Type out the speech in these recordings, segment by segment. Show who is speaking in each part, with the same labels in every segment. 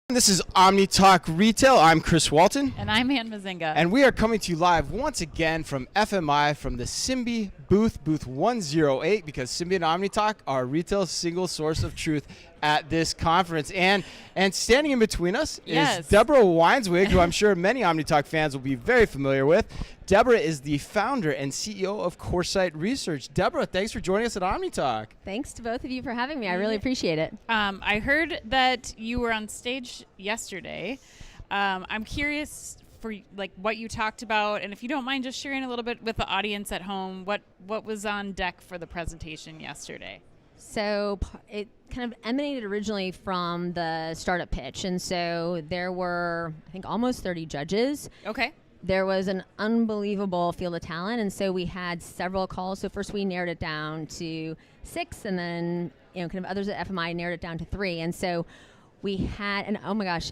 Speaker 1: This is OmniTalk Retail. I'm Chris Walton.
Speaker 2: And I'm Anne Mezzenga.
Speaker 1: And we are coming to you live once again from FMI from the Simbe booth 108, because Simbe and OmniTalk are retail's single source of truth at this conference. And standing in between us is Deborah Weinswig, who I'm sure many OmniTalk fans will be very familiar with. Deborah is the founder and CEO of Coresight Research. Deborah, thanks for joining us at OmniTalk.
Speaker 3: Thanks to both of you for having me. I really appreciate it.
Speaker 2: I heard that you were on stage yesterday. I'm curious for what you talked about, and if you don't mind just sharing a little bit with the audience at home, what was on deck for the presentation yesterday?
Speaker 3: So it kind of emanated originally from the startup pitch, and so there were, I think, almost 30 judges.
Speaker 2: Okay.
Speaker 3: There was an unbelievable field of talent, and so we had several calls. So first we narrowed it down to 6, and then kind of others at FMI narrowed it down to 3. And so we had, and oh my gosh,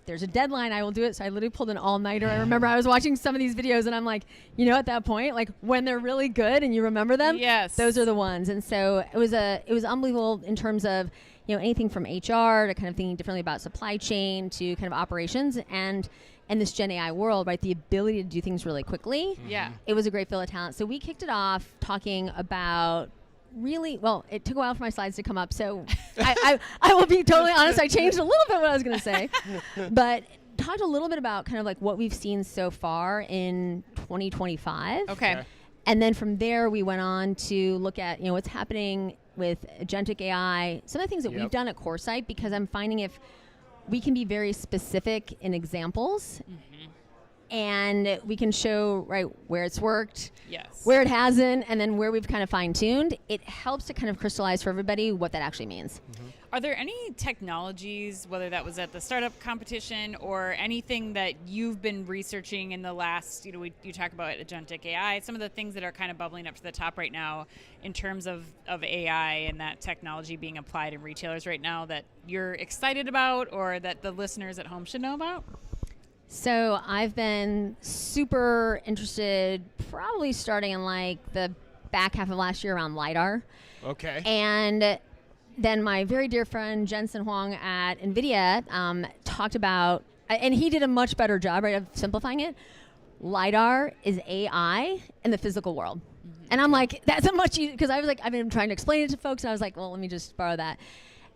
Speaker 3: there's a deadline, I will do it. So I literally pulled an all-nighter. I remember I was watching some of these videos, and I'm like, at that point, like when they're really good and you remember them,
Speaker 2: yes,
Speaker 3: those are the ones. And so it was unbelievable in terms of anything from HR to kind of thinking differently about supply chain to kind of operations and this Gen AI world, right? The ability to do things really quickly.
Speaker 2: Yeah.
Speaker 3: It was a great field of talent. So we kicked it off talking about it took a while for my slides to come up. So I will be totally honest. I changed a little bit what I was going to say, but talked a little bit about kind of like what we've seen so far in 2025.
Speaker 2: Okay.
Speaker 3: And then from there, we went on to look at, what's happening with agentic AI, some of the things that we've done at Coresight, because I'm finding if we can be very specific in examples, and we can show where it's worked, where it hasn't, and then where we've kind of fine-tuned, it helps to kind of crystallize for everybody what that actually means.
Speaker 2: Are there any technologies, whether that was at the startup competition or anything that you've been researching in the last, you talk about agentic AI, some of the things that are kind of bubbling up to the top right now in terms of AI and that technology being applied in retailers right now that you're excited about or that the listeners at home should know about?
Speaker 3: So I've been super interested, probably starting in the back half of last year around LiDAR.
Speaker 1: Okay.
Speaker 3: And then my very dear friend Jensen Huang at NVIDIA talked about, and he did a much better job, of simplifying it. LiDAR is AI in the physical world. And I'm like, that's a much easier, because I was like, I've been trying to explain it to folks, and I was like, well, let me just borrow that.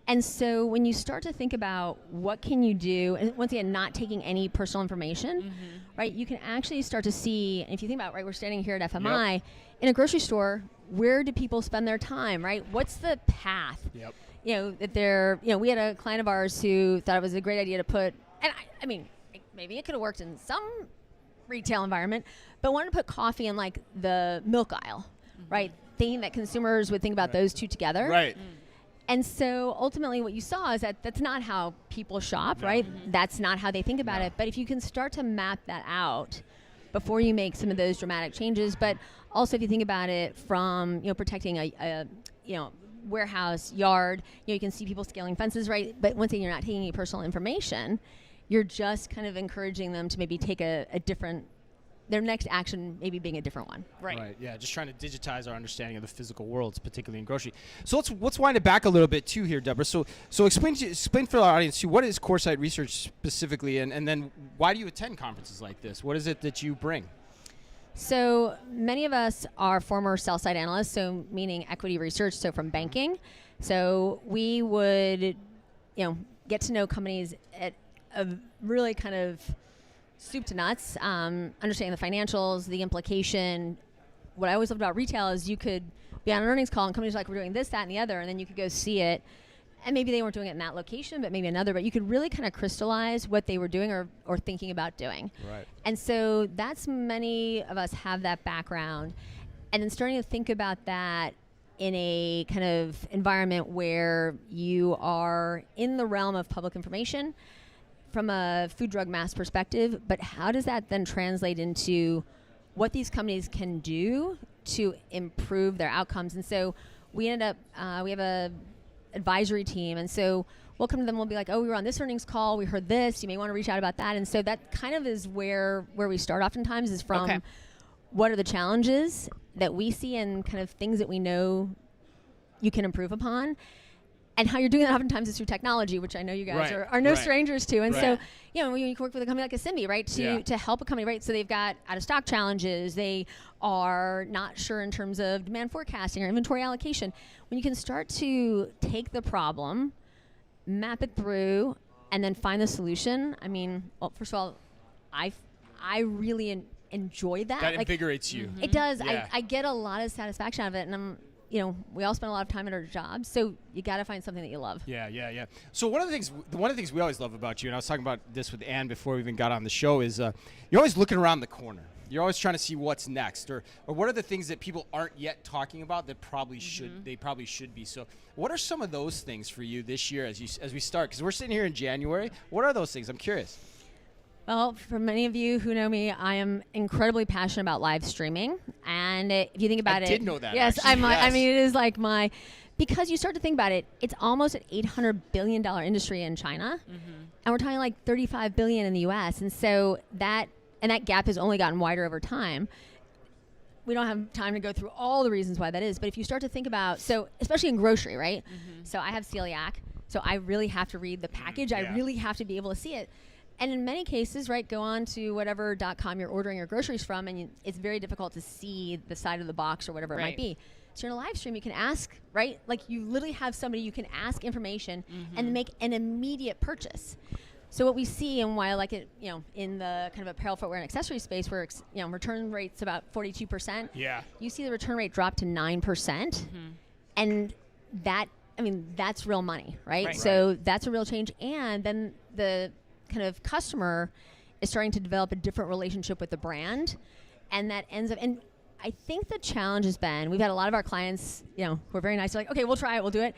Speaker 3: And so when you start to think about what can you do, and once again, not taking any personal information, right, you can actually start to see, and if you think about, we're standing here at FMI, in a grocery store, where do people spend their time, right? What's the path? That they're, we had a client of ours who thought it was a great idea to put, and I mean, maybe it could have worked in some retail environment, but wanted to put coffee in the milk aisle, right? Thinking that consumers would think about those two together.
Speaker 1: Right.
Speaker 3: And so ultimately what you saw is that that's not how people shop, right? That's not how they think about it. But if you can start to map that out before you make some of those dramatic changes, but also if you think about it from, protecting a warehouse, yard, you can see people scaling fences, right? But once again, you're not taking any personal information. You're just kind of encouraging them to maybe take a different, their next action maybe being a different one.
Speaker 1: Right. Yeah. Just trying to digitize our understanding of the physical worlds, particularly in grocery. So let's wind it back a little bit too here, Deborah. So explain for our audience too, what is Coresight Research specifically, and then why do you attend conferences like this? What is it that you bring?
Speaker 3: So many of us are former sell-side analysts, so meaning equity research, so from banking. So we would, get to know companies at a really kind of soup to nuts, understanding the financials, the implication. What I always loved about retail is you could be on an earnings call and companies we're doing this, that, and the other, and then you could go see it. And maybe they weren't doing it in that location, but maybe another, but you could really kind of crystallize what they were doing or thinking about doing.
Speaker 1: Right.
Speaker 3: And so that's, many of us have that background. And then starting to think about that in a kind of environment where you are in the realm of public information from a food, drug, mass perspective, but how does that then translate into what these companies can do to improve their outcomes? And so we ended up, we have a advisory team, and so we'll come to them, we'll be like, oh, we were on this earnings call, we heard this, you may want to reach out about that. And so that kind of is where we start oftentimes, is from what are the challenges that we see and kind of things that we know you can improve upon. And how you're doing that oftentimes is through technology, which I know you guys are no strangers to. And so, when you work with a company like a Simbe, right, to help a company, right, so they've got out-of-stock challenges, they are not sure in terms of demand forecasting or inventory allocation. When you can start to take the problem, map it through, and then find the solution, I mean, well, first of all, I really enjoy that.
Speaker 1: That invigorates you.
Speaker 3: It does.
Speaker 1: Yeah.
Speaker 3: I get a lot of satisfaction out of it, and we all spend a lot of time at our jobs, so you got to find something that you love.
Speaker 1: Yeah. So one of the things we always love about you, and I was talking about this with Anne before we even got on the show, is you're always looking around the corner. You're always trying to see what's next, or what are the things that people aren't yet talking about that probably should be. So what are some of those things for you this year as we start? Because we're sitting here in January. What are those things? I'm curious.
Speaker 3: Well, for many of you who know me, I am incredibly passionate about live streaming. And if you think about
Speaker 1: I did know that.
Speaker 3: Yes,
Speaker 1: actually.
Speaker 3: I mean, it is like because you start to think about it, it's almost an $800 billion industry in China. And we're talking like $35 billion in the US. And so that gap has only gotten wider over time. We don't have time to go through all the reasons why that is. But if you start to think about, so especially in grocery, right? So I have celiac. So I really have to read the package. I really have to be able to see it. And in many cases, right, go on to whatever .com you're ordering your groceries from, and it's very difficult to see the side of the box or whatever it might be. So in a live stream, you can ask, right? Like you literally have somebody you can ask information and make an immediate purchase. So what we see, and why I like it, in the kind of apparel, footwear, and accessory space, where return rate's about 42%.
Speaker 1: Yeah.
Speaker 3: You see the return rate drop to 9%, and that's real money, right? So that's a real change, and then the kind of customer is starting to develop a different relationship with the brand, and that ends up, and I think the challenge has been, we've had a lot of our clients, who are very nice, they're like, okay, we'll try it, we'll do it,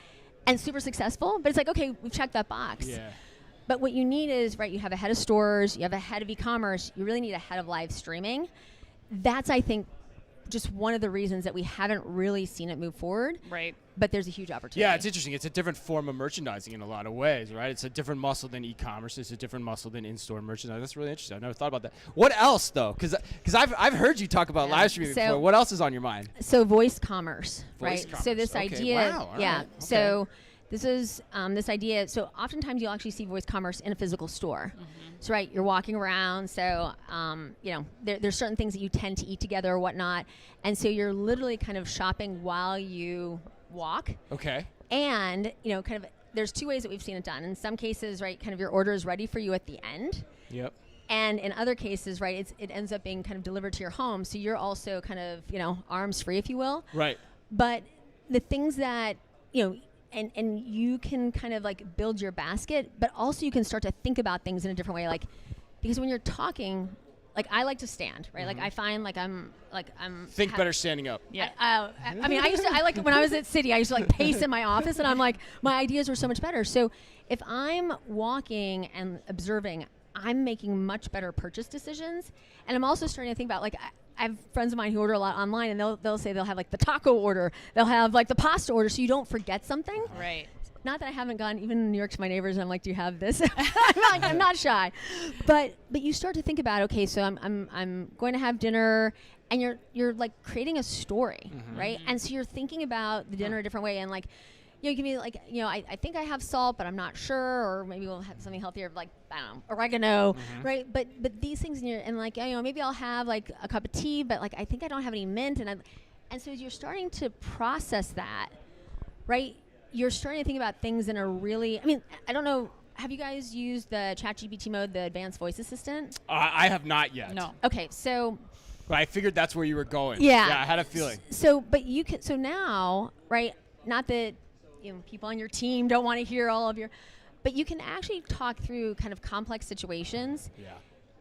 Speaker 3: and super successful, but it's like, okay, we've checked that box.
Speaker 1: Yeah.
Speaker 3: But what you need is, right, you have a head of stores, you have a head of e-commerce, you really need a head of live streaming. That's, I think, just one of the reasons that we haven't really seen it move forward.
Speaker 2: Right.
Speaker 3: But there's a huge opportunity.
Speaker 1: Yeah, it's interesting. It's a different form of merchandising in a lot of ways, right? It's a different muscle than e-commerce. It's a different muscle than in-store merchandising. That's really interesting. I've never thought about that. What else, though? Because I've heard you talk about live streaming before. What else is on your mind?
Speaker 3: So voice commerce,
Speaker 1: Voice
Speaker 3: right?
Speaker 1: commerce.
Speaker 3: So this idea,
Speaker 1: Wow. All right. Okay.
Speaker 3: So this is this idea. So oftentimes you'll actually see voice commerce in a physical store. So right, you're walking around. So there's certain things that you tend to eat together or whatnot, and so you're literally kind of shopping while you walk.
Speaker 1: Okay.
Speaker 3: And kind of there's two ways that we've seen it done. In some cases, right, kind of your order is ready for you at the end.
Speaker 1: Yep.
Speaker 3: And in other cases, right, it ends up being kind of delivered to your home. So you're also kind of arms free, if you will.
Speaker 1: Right.
Speaker 3: But the things that and you can kind of like build your basket, but also you can start to think about things in a different way. Like, because when you're talking, like I like to stand, right? Like I find I'm
Speaker 1: Think better standing up.
Speaker 2: Yeah.
Speaker 3: I mean, I like when I was at Citi, I used to like pace in my office, and I'm like, my ideas were so much better. So if I'm walking and observing, I'm making much better purchase decisions. And I'm also starting to think about, like, I have friends of mine who order a lot online, and they'll say they'll have like the taco order, they'll have like the pasta order, so you don't forget something.
Speaker 2: Right.
Speaker 3: Not that I haven't gone even in New York to my neighbors and I'm like, do you have this? I'm not shy, but you start to think about, okay, so I'm going to have dinner, and you're like creating a story, right? And so you're thinking about the dinner a different way, and like, you can be like, I think I have salt, but I'm not sure, or maybe we'll have something healthier, like, I don't know, oregano, right? But these things and like, maybe I'll have like a cup of tea, but like I think I don't have any mint, and so as you're starting to process that, right? You're starting to think about things in a really, I mean, I don't know, have you guys used the ChatGPT mode, the advanced voice assistant?
Speaker 1: I have not yet.
Speaker 2: No.
Speaker 3: Okay, so.
Speaker 1: But I figured that's where you were going.
Speaker 3: Yeah.
Speaker 1: Yeah, I had a feeling.
Speaker 3: So now, right, not that people on your team don't want to hear all of but you can actually talk through kind of complex situations. Yeah.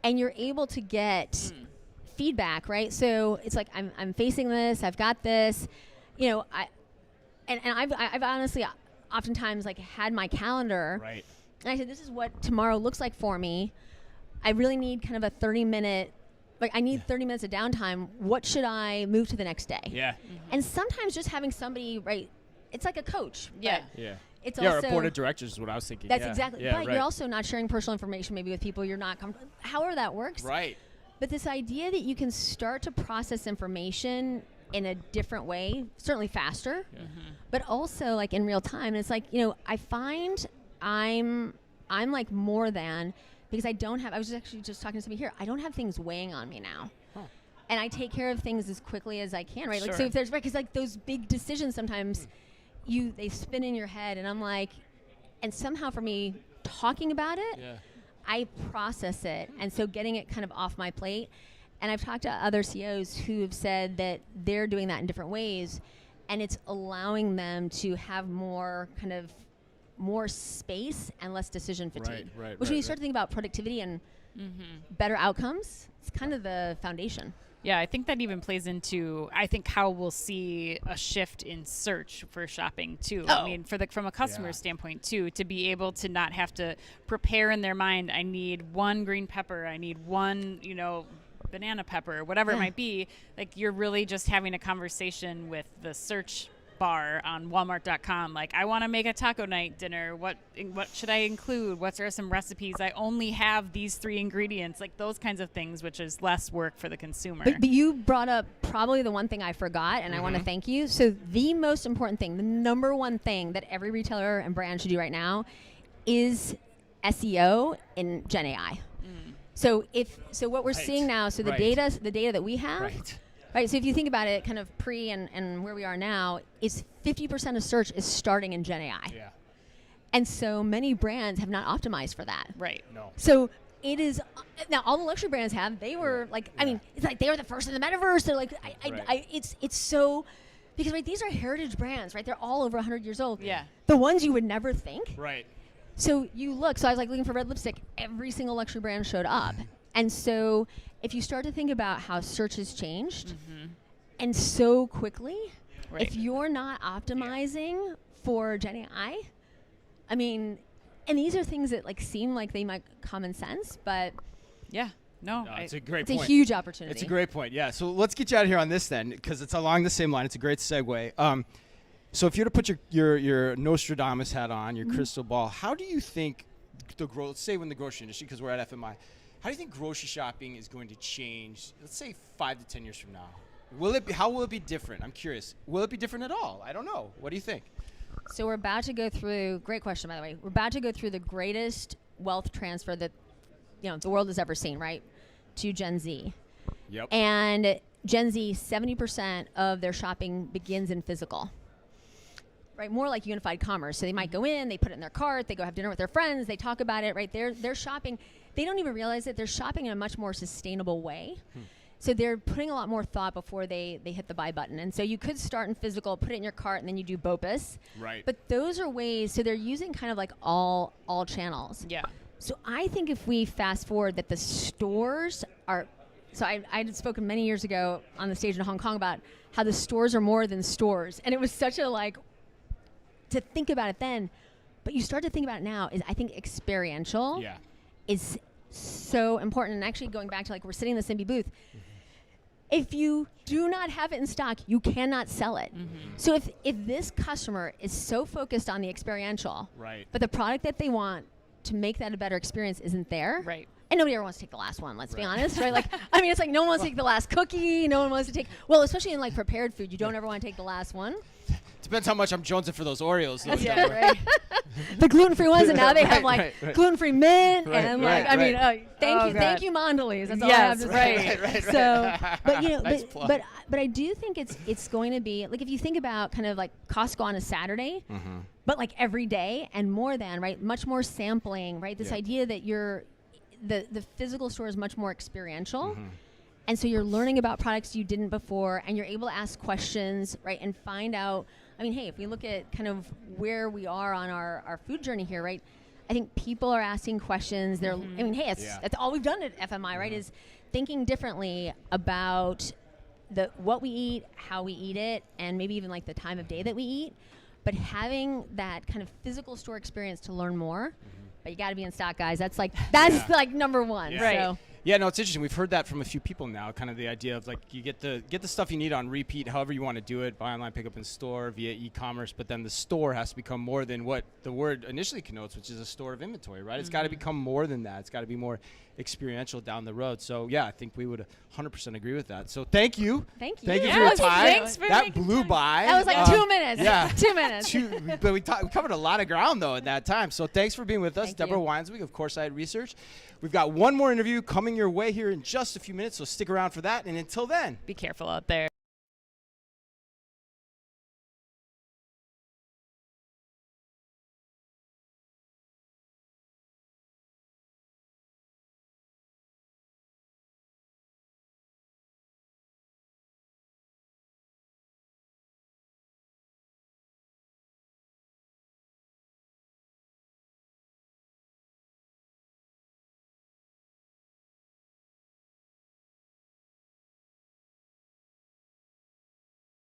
Speaker 3: And you're able to get feedback, right? So it's like, I'm facing this, I've got this, I've honestly oftentimes like had my calendar,
Speaker 1: right?
Speaker 3: And I said, this is what tomorrow looks like for me. I really need kind of a 30-minute, like I need 30 minutes of downtime. What should I move to the next day?
Speaker 1: Yeah.
Speaker 3: And sometimes just having somebody, right, it's like a coach.
Speaker 2: Yeah.
Speaker 1: Yeah.
Speaker 3: It's
Speaker 1: or
Speaker 3: also
Speaker 1: a board of directors is what I was thinking.
Speaker 3: That's
Speaker 1: yeah.
Speaker 3: exactly.
Speaker 1: Yeah,
Speaker 3: but
Speaker 1: right.
Speaker 3: you're also not sharing personal information maybe with people you're not comfortable. However that works.
Speaker 1: Right.
Speaker 3: But this idea that you can start to process information in a different way, certainly faster, but also like in real time. And it's like, I find I'm like more than, because I don't have, I was actually just talking to somebody here, I don't have things weighing on me now. And I take care of things as quickly as I can, right? Like, so if there's, because like those big decisions sometimes they spin in your head, and I'm like, and somehow for me talking about it, I process it. And so getting it kind of off my plate. And I've talked to other CEOs who have said that they're doing that in different ways, and it's allowing them to have more space and less decision fatigue. Which when you start to think about productivity and better outcomes, it's kind of the foundation.
Speaker 2: Yeah, I think that even plays into, I think, how we'll see a shift in search for shopping too. I mean, from a customer standpoint too, to be able to not have to prepare in their mind, I need one green pepper, I need one, banana pepper, whatever it might be. Like, you're really just having a conversation with the search bar on Walmart.com. Like, I want to make a taco night dinner. What should I include? What are some recipes? I only have these 3 ingredients. Like, those kinds of things, which is less work for the consumer.
Speaker 3: But you brought up probably the one thing I forgot, and I want to thank you. So the most important thing, the number one thing that every retailer and brand should do right now is SEO in Gen AI. So what we're seeing now, so the data that we have, right, so if you think about it kind of pre and where we are now, is 50% of search is starting in Gen AI. Yeah. And so many brands have not optimized for that.
Speaker 2: Right.
Speaker 1: No.
Speaker 3: So it is, now all the luxury brands have, they were like, I mean, it's like they were the first in the metaverse. They're like, it's so, because these are heritage brands, right? They're all over 100 years old.
Speaker 2: Yeah.
Speaker 3: The ones you would never think.
Speaker 1: Right.
Speaker 3: So you look, so I was like looking for red lipstick, every single luxury brand showed up. And so if you start to think about how search has changed and so quickly, if you're not optimizing for Gen AI, I mean, and these are things that like seem like they might common sense, but
Speaker 1: it's a great
Speaker 3: it's
Speaker 1: point.
Speaker 3: a huge opportunity.
Speaker 1: It's a great point. Yeah. So let's get you out of here on this then, because it's along the same line. It's a great segue. So if you were to put your Nostradamus hat on, your crystal ball, how do you think let's say in the grocery industry, because we're at FMI, how do you think grocery shopping is going to change, let's say 5 to 10 years from now? How will it be different? I'm curious. Will it be different at all? I don't know. What do you think?
Speaker 3: So we're about to go through, great question by the way, we're about to go through the greatest wealth transfer that the world has ever seen, right? To Gen Z.
Speaker 1: Yep.
Speaker 3: And Gen Z, 70% of their shopping begins in physical. Right, more like unified commerce. So they might go in, they put it in their cart, they go have dinner with their friends, they talk about it, right? They're shopping. They don't even realize that they're shopping in a much more sustainable way. So they're putting a lot more thought before they hit the buy button. And so you could start in physical, put it in your cart, and then you do BOPUS.
Speaker 1: Right.
Speaker 3: But those are ways, so they're using kind of like all channels.
Speaker 2: Yeah.
Speaker 3: So I think if we fast forward that the stores are, so I had spoken many years ago on the stage in Hong Kong about how the stores are more than stores. And it was such a like, to think about it then, but you start to think about it now, is I think experiential is so important. And actually going back to like, we're sitting in the Simbe booth, if you do not have it in stock, you cannot sell it. So if this customer is so focused on the experiential, but the product that they want to make that a better experience isn't there,
Speaker 2: right?
Speaker 3: And nobody ever wants to take the last one, let's be honest, right? Like, I mean, it's like no one wants to take the last cookie, no one wants to take, well, especially in like prepared food, you don't ever want to take the last one.
Speaker 1: Depends how much I'm jonesing for those Oreos.
Speaker 3: Right. The gluten-free ones, and now they have like gluten-free mint, and like, I mean, thank you, Mondelez. That's all I have to say.
Speaker 1: Right.
Speaker 3: So, but
Speaker 1: Nice
Speaker 3: but I do think it's going to be like, if you think about kind of like Costco on a Saturday, but like every day and more than, right, much more sampling, right? This idea that the physical store is much more experiential. And so you're learning about products you didn't before, and you're able to ask questions, right, and find out. I mean, hey, if we look at kind of where we are on our food journey here, right, I think people are asking questions. They're, I mean, hey, that's all we've done at FMI, right, is thinking differently about what we eat, how we eat it, and maybe even like the time of day that we eat, but having that kind of physical store experience to learn more. But you got to be in stock, guys. That's like number one.
Speaker 1: Right.
Speaker 3: So.
Speaker 1: Yeah, no, it's interesting. We've heard that from a few people now, kind of the idea of like you get the stuff you need on repeat, however you want to do it, buy online, pick up in store, via e-commerce, but then the store has to become more than what the word initially connotes, which is a store of inventory, right? It's got to become more than that. It's got to be more experiential down the road. So yeah, I think we would 100% agree with that. So thank you.
Speaker 3: Thank you.
Speaker 1: Thank you
Speaker 2: Yeah,
Speaker 1: for your
Speaker 2: thanks
Speaker 1: time.
Speaker 2: for
Speaker 1: That
Speaker 2: making
Speaker 1: blew
Speaker 2: time.
Speaker 1: by.
Speaker 3: That was like 2 minutes.
Speaker 1: Yeah.
Speaker 3: 2 minutes.
Speaker 1: But we covered a lot of ground though in that time. So thanks for being with us,
Speaker 3: Thank
Speaker 1: Deborah
Speaker 3: you.
Speaker 1: Weinswig of Coresight Research. We've got one more interview coming your way here in just a few minutes, so stick around for that. And until then,
Speaker 2: Be careful out there.